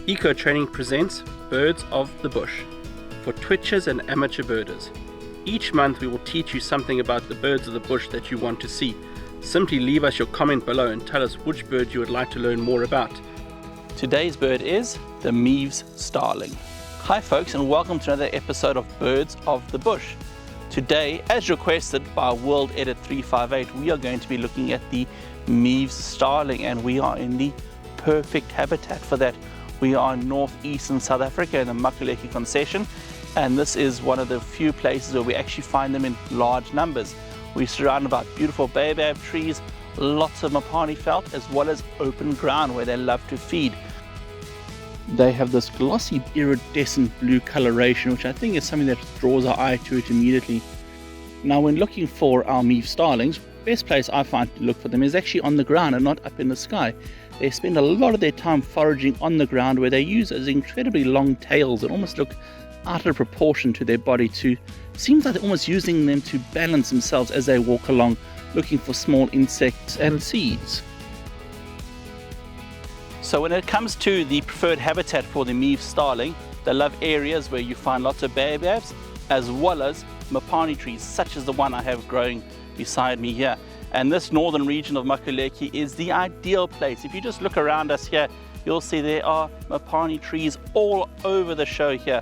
EcoTraining presents Birds of the Bush for twitchers and amateur birders. Each month we will teach you something about the birds of the bush that you want to see. Simply leave us your comment below and tell us which bird you would like to learn more about. Today's bird is the Meve's starling. Hi folks, and welcome to another episode of Birds of the Bush. Today, as requested by Worldedit 358, we are going to be looking at the Meve's starling, and we are in the perfect habitat for that. We are in northeastern South Africa in the Makuleke Concession, and this is one of the few places where we actually find them in large numbers. We're surrounded by beautiful Boabab trees, lots of Mopani felt, as well as open ground where they love to feed. They have this glossy iridescent blue coloration, which I think is something that draws our eye to it immediately. Now, when looking for our Meve starlings, the best place I find to look for them is actually on the ground and not up in the sky. They spend a lot of their time foraging on the ground, where they use those incredibly long tails that almost look out of proportion to their body. Seems like they're almost using them to balance themselves as they walk along, looking for small insects and seeds. So when it comes to the preferred habitat for the Meve starling, they love areas where you find lots of baobabs as well as Mopani trees, such as the one I have growing beside me here. And this northern region of Makuleke is the ideal place. If you just look around us here, you'll see there are Mopani trees all over the show here.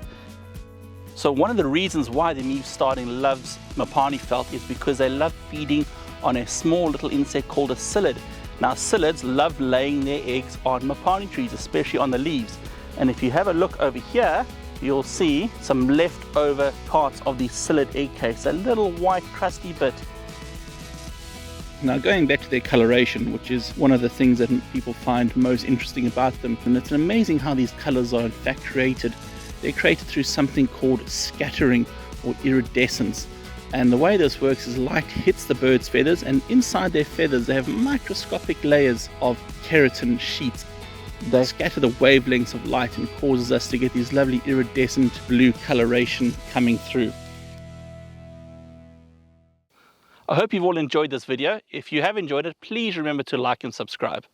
So one of the reasons why the Meve starling loves Mopani felt is because they love feeding on a small little insect called a psyllid. Now, psyllids love laying their eggs on Mopani trees, especially on the leaves. And if you have a look over here, you'll see some leftover parts of the psyllid egg case, a little white crusty bit. Now, going back to their coloration, which is one of the things that people find most interesting about them, and it's amazing how these colors are in fact created. They're created through something called scattering or iridescence. And the way this works is light hits the bird's feathers, and inside their feathers they have microscopic layers of keratin sheets. They scatter the wavelengths of light and causes us to get these lovely iridescent blue coloration coming through. I hope you've all enjoyed this video. If you have enjoyed it, please remember to like and subscribe.